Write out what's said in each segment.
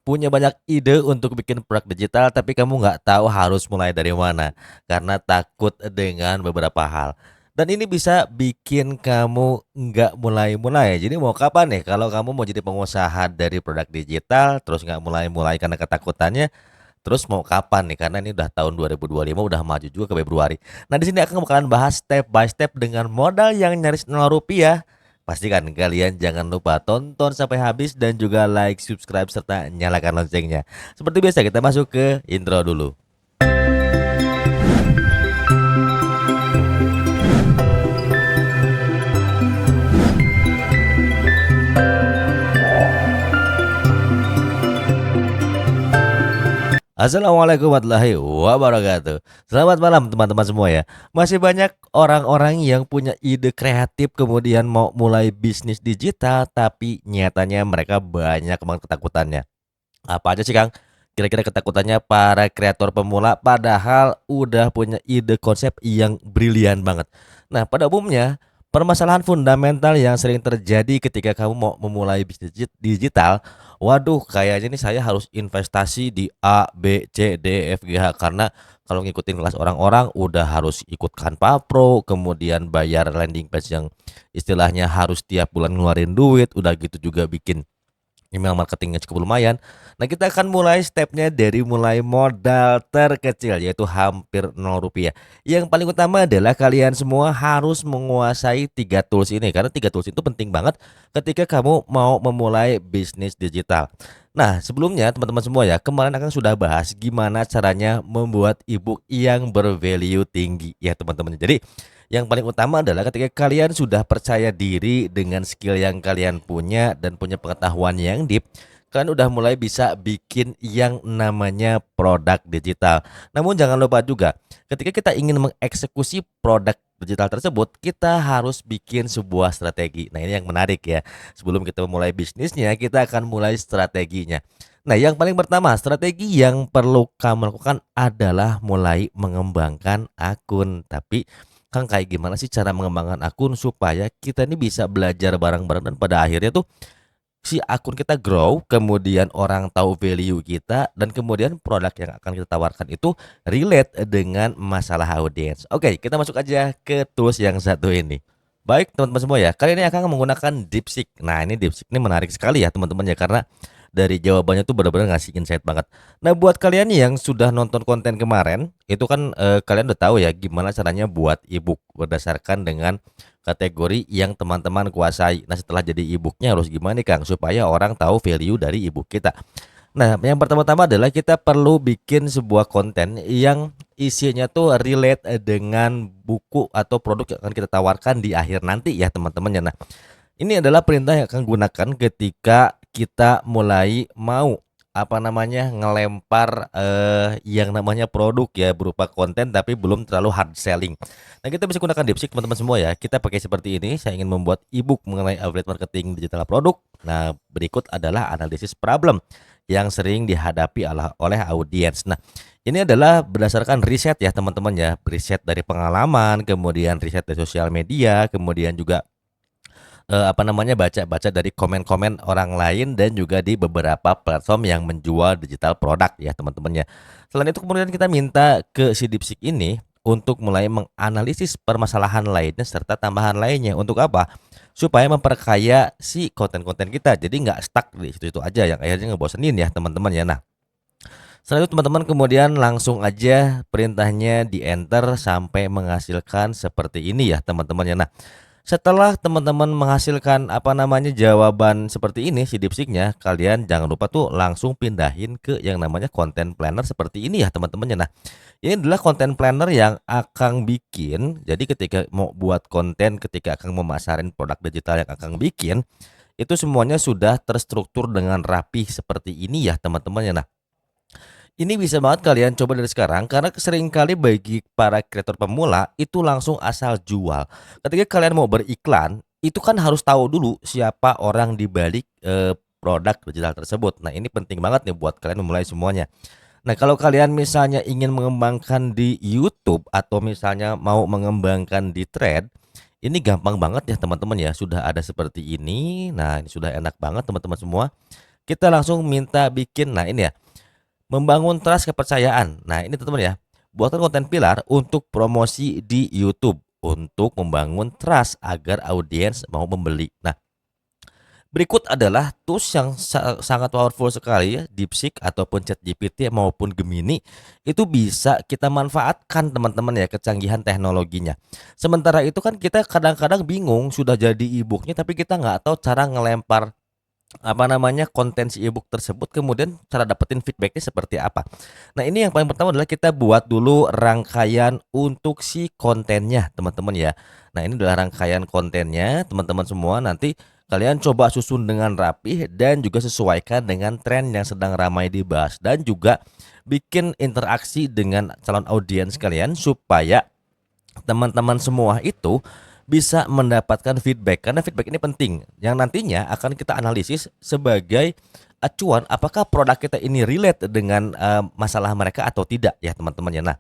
punya banyak ide untuk bikin produk digital, tapi kamu nggak tahu harus mulai dari mana karena takut dengan beberapa hal. Dan ini bisa bikin kamu nggak mulai-mulai. Jadi mau kapan nih kalau kamu mau jadi pengusaha dari produk digital, terus nggak mulai-mulai karena ketakutannya, terus mau kapan nih? Karena ini udah tahun 2025, udah maju juga ke Februari. Nah, di sini aku bakalan bahas step by step dengan modal yang nyaris ₹0. Pastikan kalian jangan lupa tonton sampai habis dan juga like, subscribe, serta nyalakan loncengnya. Seperti biasa kita masuk ke intro dulu. Assalamualaikum warahmatullahi wabarakatuh. Selamat malam teman-teman semua ya. Masih banyak orang-orang yang punya ide kreatif kemudian mau mulai bisnis digital tapi nyatanya mereka banyak banget ketakutannya. Apa aja sih Kang? Kira-kira ketakutannya para kreator pemula padahal udah punya ide konsep yang brilian banget. Nah, pada umumnya permasalahan fundamental yang sering terjadi ketika kamu mau memulai bisnis digital, waduh kayaknya nih saya harus investasi di A, B, C, D, F, G, H karena kalau ngikutin kelas orang-orang udah harus ikut Canva Pro, kemudian bayar landing page yang istilahnya harus tiap bulan ngeluarin duit, udah gitu juga bikin email marketingnya cukup lumayan. Nah, kita akan mulai stepnya dari mulai modal terkecil yaitu hampir ₹0. Yang paling utama adalah kalian semua harus menguasai 3 tools ini karena 3 tools itu penting banget ketika kamu mau memulai bisnis digital. Nah, sebelumnya teman-teman semua ya, kemarin akan sudah bahas gimana caranya membuat ebook yang bervalue tinggi ya teman-teman. Jadi yang paling utama adalah ketika kalian sudah percaya diri dengan skill yang kalian punya dan punya pengetahuan yang deep, kalian udah mulai bisa bikin yang namanya produk digital. Namun jangan lupa juga, ketika kita ingin mengeksekusi produk digital tersebut, kita harus bikin sebuah strategi. Nah, ini yang menarik ya. Sebelum kita memulai bisnisnya, kita akan mulai strateginya. Nah, yang paling pertama, strategi yang perlu kamu lakukan adalah mulai mengembangkan akun. Tapi Kang, kayak gimana sih cara mengembangkan akun supaya kita ini bisa belajar bareng-bareng dan pada akhirnya tuh si akun kita grow, kemudian orang tahu value kita dan kemudian produk yang akan kita tawarkan itu relate dengan masalah audiens. Oke, kita masuk aja ke tools yang satu ini. Baik teman-teman semua ya, kali ini akan menggunakan DeepSeek. Nah, ini DeepSeek ini menarik sekali ya teman-teman ya karena dari jawabannya tuh benar-benar ngasih insight banget. Nah, buat kalian yang sudah nonton konten kemarin, itu kan kalian udah tahu ya gimana caranya buat ebook berdasarkan dengan kategori yang teman-teman kuasai. Nah, setelah jadi ebooknya harus gimana nih Kang supaya orang tahu value dari ebook kita. Nah, yang pertama-tama adalah kita perlu bikin sebuah konten yang isinya tuh relate dengan buku atau produk yang akan kita tawarkan di akhir nanti ya teman-teman ya. Nah, ini adalah perintah yang akan gunakan ketika kita mulai mau apa namanya ngelempar yang namanya produk ya berupa konten tapi belum terlalu hard selling. Nah, kita bisa gunakan DeepSeek teman-teman semua ya. Kita pakai seperti ini. Saya ingin membuat ebook mengenai affiliate marketing digital produk. Nah, berikut adalah analisis problem yang sering dihadapi oleh audiens. Nah, ini adalah berdasarkan riset ya teman-teman ya. Riset dari pengalaman, kemudian riset dari sosial media, kemudian juga apa namanya, baca-baca dari komen-komen orang lain dan juga di beberapa platform yang menjual digital produk ya teman-teman ya. Selain itu kemudian kita minta ke si DeepSeek ini untuk mulai menganalisis permasalahan lainnya serta tambahan lainnya. Untuk apa? Supaya memperkaya si konten-konten kita. Jadi nggak stuck di situ-situ aja yang akhirnya ngebosenin ya teman-teman ya. Nah, setelah itu teman-teman kemudian langsung aja perintahnya di enter sampai menghasilkan seperti ini ya teman-teman ya. Nah, setelah teman-teman menghasilkan apa namanya jawaban seperti ini si DeepSeek-nya, kalian jangan lupa tuh langsung pindahin ke yang namanya content planner seperti ini ya teman-teman ya. Nah, ini adalah content planner yang akan bikin. Jadi ketika mau buat konten, ketika akan memasarin produk digital yang akan bikin, itu semuanya sudah terstruktur dengan rapi seperti ini ya teman-teman ya. Nah, ini bisa banget kalian coba dari sekarang karena seringkali bagi para kreator pemula itu langsung asal jual. Ketika kalian mau beriklan, itu kan harus tahu dulu siapa orang di balik produk digital tersebut. Nah, ini penting banget nih buat kalian memulai semuanya. Nah, kalau kalian misalnya ingin mengembangkan di YouTube atau misalnya mau mengembangkan di Thread, ini gampang banget ya teman-teman ya. Sudah ada seperti ini. Nah, ini sudah enak banget teman-teman semua. kita langsung minta bikin, nah ini ya, membangun trust kepercayaan. Nah ini teman-teman ya, buatkan konten pilar untuk promosi di YouTube untuk membangun trust agar audiens mau membeli. Nah, berikut adalah tools yang sangat powerful sekali ya, DeepSeek ataupun ChatGPT maupun Gemini itu bisa kita manfaatkan teman-teman ya, kecanggihan teknologinya. Sementara itu kan kita kadang-kadang bingung sudah jadi e-booknya tapi kita nggak tahu cara ngelempar konten si e-book tersebut, kemudian cara dapetin feedbacknya seperti apa. Nah ini yang paling pertama adalah kita buat dulu rangkaian untuk si kontennya teman-teman ya. Nah ini adalah rangkaian kontennya teman-teman semua, nanti kalian coba susun dengan rapi dan juga sesuaikan dengan tren yang sedang ramai dibahas, dan juga bikin interaksi dengan calon audiens kalian supaya teman-teman semua itu bisa mendapatkan feedback, karena feedback ini penting yang nantinya akan kita analisis sebagai acuan apakah produk kita ini relate dengan masalah mereka atau tidak ya teman-teman ya. Nah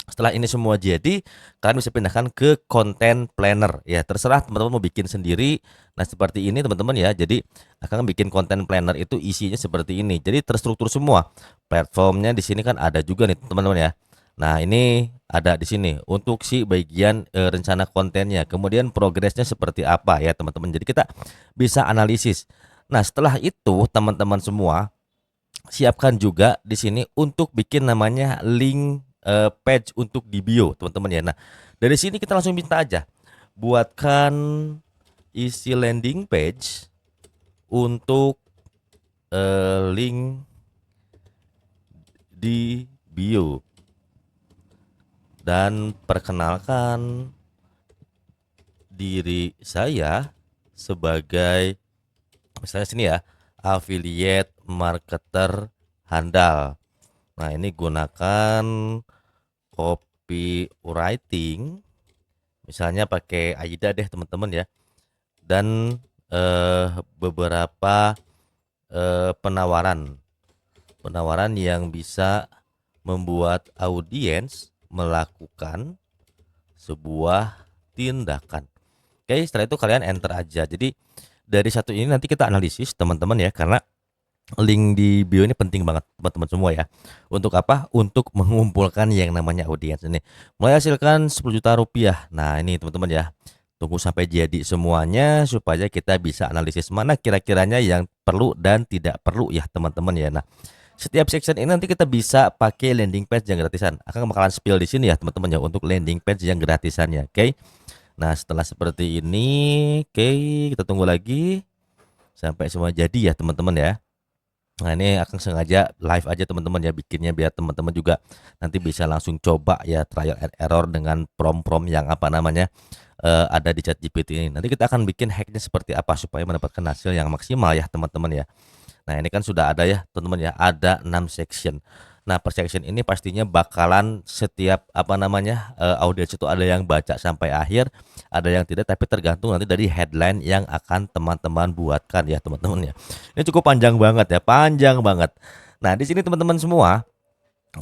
setelah ini semua jadi, kalian bisa pindahkan ke content planner ya, terserah teman-teman mau bikin sendiri. Nah seperti ini teman-teman ya, jadi akan bikin content planner itu isinya seperti ini, jadi terstruktur semua. Platformnya di sini kan ada juga nih teman-teman ya. Nah ini ada di sini untuk si bagian rencana kontennya, kemudian progresnya seperti apa ya teman-teman, jadi kita bisa analisis. Nah setelah itu teman-teman semua siapkan juga di sini untuk bikin namanya link page untuk di bio teman-teman ya. Nah dari sini kita langsung minta aja buatkan isi landing page untuk link di bio dan perkenalkan diri saya sebagai, misalnya sini ya, affiliate marketer handal. Nah ini gunakan copywriting, misalnya pakai AIDA deh teman-teman ya, dan beberapa penawaran yang bisa membuat audiens melakukan sebuah tindakan. Oke, setelah itu kalian enter aja. Jadi dari satu ini nanti kita analisis teman-teman ya, karena link di bio ini penting banget teman-teman semua ya. Untuk apa? Untuk mengumpulkan yang namanya audiens ini. Mulai hasilkan 10 juta rupiah. Nah ini teman-teman ya, tunggu sampai jadi semuanya supaya kita bisa analisis mana kira-kiranya yang perlu dan tidak perlu ya teman-teman ya. Nah setiap section ini nanti kita bisa pakai landing page yang gratisan. Akan bakalan spill di sini ya teman-teman ya untuk landing page yang gratisannya. Oke. Nah setelah seperti ini, oke, kita tunggu lagi sampai semua jadi ya teman-teman ya. Nah ini akan sengaja live aja teman-teman ya bikinnya, biar teman-teman juga nanti bisa langsung coba ya, trial and error dengan prom-prom yang ada di ChatGPT ini. Nanti kita akan bikin hacknya seperti apa supaya mendapatkan hasil yang maksimal ya teman-teman ya. Nah ini kan sudah ada ya teman-teman ya, ada 6 section. Nah per section ini pastinya bakalan setiap audiens itu ada yang baca sampai akhir, ada yang tidak, tapi tergantung nanti dari headline yang akan teman-teman buatkan ya teman-teman ya. Ini cukup panjang banget ya, panjang banget. Nah di sini teman-teman semua,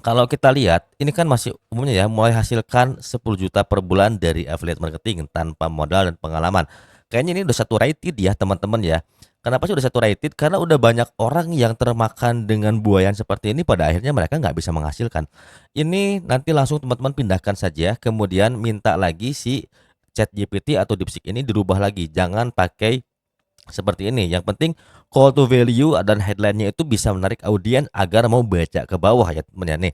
kalau kita lihat ini kan masih umumnya ya, mulai hasilkan 10 juta per bulan dari affiliate marketing tanpa modal dan pengalaman. Kayaknya ini udah saturated ya teman-teman ya. Kenapa sih udah saturated? Karena udah banyak orang yang termakan dengan buayan seperti ini, pada akhirnya mereka nggak bisa menghasilkan. Ini nanti langsung teman-teman pindahkan saja, kemudian minta lagi si ChatGPT atau DeepSeek ini dirubah lagi. Jangan pakai seperti ini. Yang penting call to value dan headline-nya itu bisa menarik audiens agar mau baca ke bawah ya teman-teman ya nih.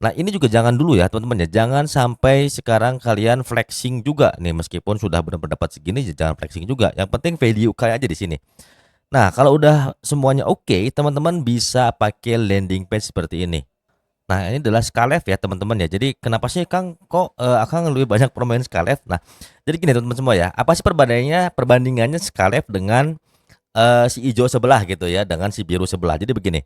Nah ini juga jangan dulu ya teman-teman ya, jangan sampai sekarang kalian flexing juga nih, meskipun sudah benar-benar dapat segini jangan flexing juga. Yang penting value kalian aja di sini. Nah kalau udah semuanya oke, teman-teman bisa pakai landing page seperti ini. Nah ini adalah Skalev ya teman-teman ya. Jadi kenapa sih Kang kok Akang lebih banyak permain Skalev? Nah jadi gini teman-teman semua ya, apa sih perbandingannya Skalev dengan si hijau sebelah gitu ya, dengan si biru sebelah. Jadi begini,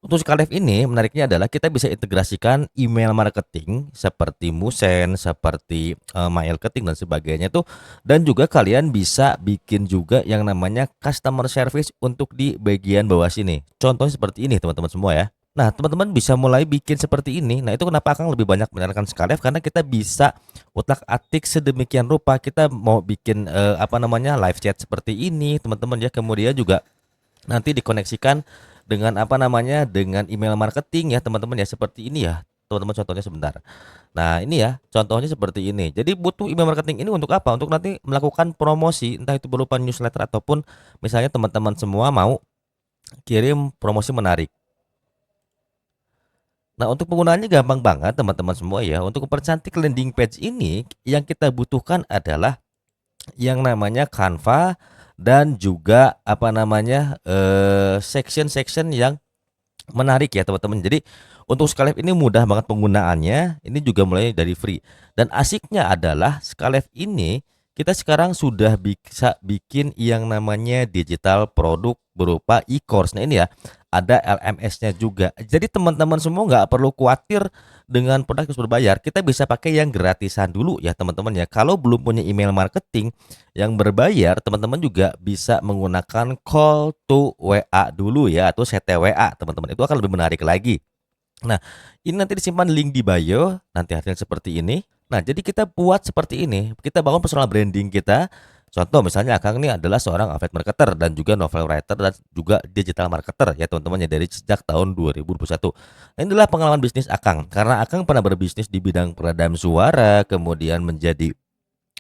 untuk Skalev ini menariknya adalah kita bisa integrasikan email marketing seperti Musen, seperti marketing dan sebagainya tuh, dan juga kalian bisa bikin juga yang namanya customer service untuk di bagian bawah sini. Contohnya seperti ini teman-teman semua ya. Nah teman-teman bisa mulai bikin seperti ini. Nah itu kenapa Kang lebih banyak menyarankan Skalev, karena kita bisa utak-atik sedemikian rupa. Kita mau bikin live chat seperti ini teman-teman ya, kemudian juga nanti dikoneksikan dengan apa namanya, dengan email marketing ya teman-teman ya, seperti ini ya teman-teman contohnya sebentar. Nah ini ya contohnya seperti ini. Jadi butuh email marketing ini untuk apa? Untuk nanti melakukan promosi, entah itu berupa newsletter ataupun misalnya teman-teman semua mau kirim promosi menarik. Nah, untuk penggunaannya gampang banget teman-teman semua ya. Untuk mempercantik landing page ini yang kita butuhkan adalah yang namanya Canva dan juga apa namanya section-section yang menarik ya teman-teman. Jadi untuk Skylive ini mudah banget penggunaannya. Ini juga mulai dari free. Dan asiknya adalah Skylive ini kita sekarang sudah bisa bikin yang namanya digital produk berupa e-course. Nah ini ya, ada LMS-nya juga. Jadi teman-teman semua nggak perlu khawatir dengan produk harus berbayar. Kita bisa pakai yang gratisan dulu ya teman-teman ya. Kalau belum punya email marketing yang berbayar, teman-teman juga bisa menggunakan call to WA dulu ya, atau CTWA teman-teman. Itu akan lebih menarik lagi. Nah, ini nanti disimpan link di bio, nanti hasilnya seperti ini. Nah, jadi kita buat seperti ini, kita bangun personal branding kita. Contoh misalnya Akang ini adalah seorang affiliate marketer dan juga novel writer dan juga digital marketer ya teman-teman ya, dari sejak tahun 2021. Nah, inilah pengalaman bisnis Akang. Karena Akang pernah berbisnis di bidang peredam suara, kemudian menjadi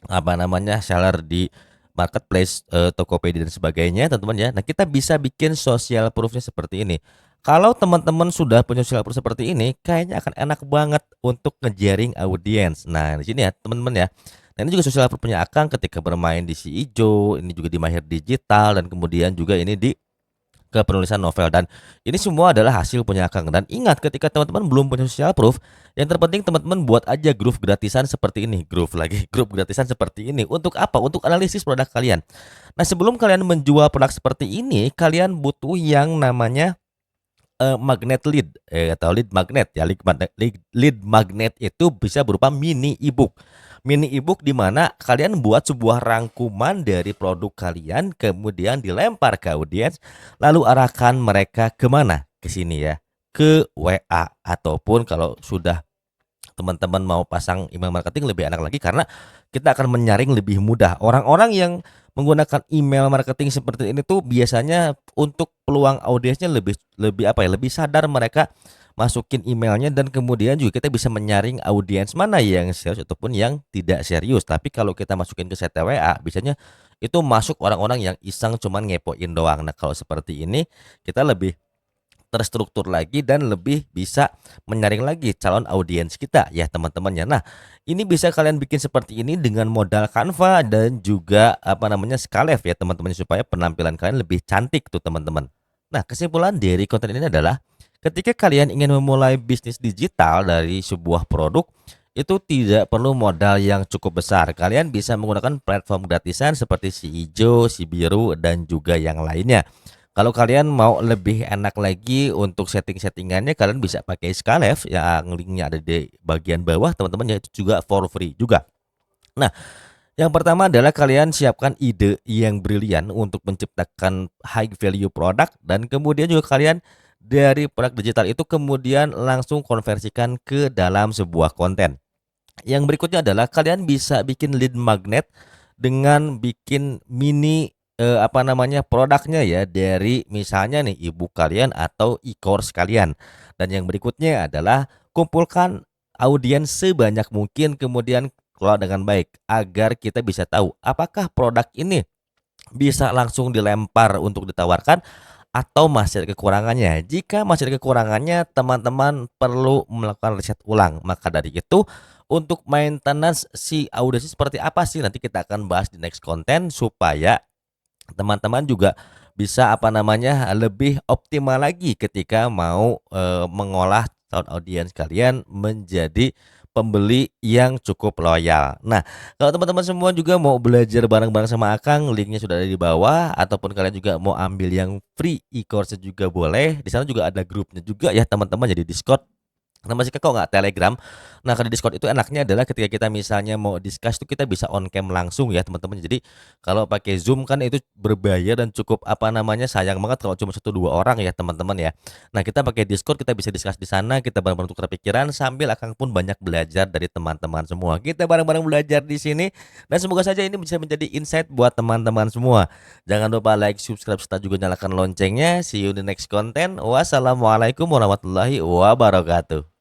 apa namanya seller di marketplace, Tokopedia dan sebagainya teman-teman ya. Nah kita bisa bikin social proofnya seperti ini. Kalau teman-teman sudah punya social proof seperti ini, kayaknya akan enak banget untuk ngejaring audiens. Nah di sini ya teman-teman ya. Nah ini juga social proofnya Akang ketika bermain di si Ijo, ini juga di Mahir Digital dan kemudian juga ini di ke penulisan novel, dan ini semua adalah hasil punya Kang. Dan ingat ketika teman-teman belum punya social proof, yang terpenting teman-teman buat aja grup gratisan seperti ini, grup lagi grup gratisan seperti ini. Untuk apa? Untuk analisis produk kalian. Nah sebelum kalian menjual produk seperti ini, kalian butuh yang namanya magnet lead atau lead magnet ya. Lead magnet itu bisa berupa mini ebook. Mini ebook di mana kalian buat sebuah rangkuman dari produk kalian, kemudian dilempar ke audiens, lalu arahkan mereka kemana? Ke sini ya, ke WA, ataupun kalau sudah teman-teman mau pasang email marketing lebih enak lagi karena kita akan menyaring lebih mudah. Orang-orang yang menggunakan email marketing seperti ini tuh biasanya untuk peluang audiensnya lebih lebih apa ya, lebih sadar mereka masukin emailnya, dan kemudian juga kita bisa menyaring audiens mana yang serius ataupun yang tidak serius. Tapi kalau kita masukin ke CTWA biasanya itu masuk orang-orang yang iseng cuman ngepoin doang. Nah kalau seperti ini kita lebih terstruktur lagi dan lebih bisa menyaring lagi calon audiens kita ya teman-teman ya. Nah, ini bisa kalian bikin seperti ini dengan modal Canva dan juga apa namanya Skylive ya teman-teman, supaya penampilan kalian lebih cantik tuh teman-teman. Nah, kesimpulan dari konten ini adalah ketika kalian ingin memulai bisnis digital dari sebuah produk, itu tidak perlu modal yang cukup besar. Kalian bisa menggunakan platform gratisan seperti si Ijo, si Biru dan juga yang lainnya. Kalau kalian mau lebih enak lagi untuk setting-settingannya, kalian bisa pakai Skylive yang linknya ada di bagian bawah teman-teman ya, itu juga for free juga. Nah, yang pertama adalah kalian siapkan ide yang brilian untuk menciptakan high value product, dan kemudian juga kalian dari produk digital itu kemudian langsung konversikan ke dalam sebuah konten. Yang berikutnya adalah kalian bisa bikin lead magnet dengan bikin mini apa namanya produknya ya, dari misalnya nih ibu kalian atau e-course kalian. Dan yang berikutnya adalah kumpulkan audiens sebanyak mungkin, kemudian kelola dengan baik agar kita bisa tahu apakah produk ini bisa langsung dilempar untuk ditawarkan atau masih ada kekurangannya. Jika masih ada kekurangannya, teman-teman perlu melakukan riset ulang. Maka dari itu, untuk maintenance si audiens seperti apa sih, nanti kita akan bahas di next konten supaya teman-teman juga bisa apa namanya lebih optimal lagi ketika mau mengolah calon audiens kalian menjadi pembeli yang cukup loyal. Nah, kalau teman-teman semua juga mau belajar bareng-bareng sama Akang, linknya sudah ada di bawah, ataupun kalian juga mau ambil yang free e-course juga boleh. Di sana juga ada grupnya juga ya teman-teman, jadi Discord. Kenapa sih, Kak, kok nggak Telegram? Nah, kalau di Discord itu enaknya adalah ketika kita misalnya mau discuss tuh kita bisa on cam langsung ya, teman-teman. Jadi, kalau pakai Zoom kan itu berbayar dan cukup, apa namanya, sayang banget kalau cuma satu 2 orang ya, teman-teman ya. Nah, kita pakai Discord, kita bisa discuss di sana, kita bareng-bareng tukar pikiran, sambil Akang pun banyak belajar dari teman-teman semua. Kita bareng-bareng belajar di sini, dan semoga saja ini bisa menjadi insight buat teman-teman semua. Jangan lupa like, subscribe, serta juga nyalakan loncengnya. See you in the next content. Wassalamualaikum warahmatullahi wabarakatuh.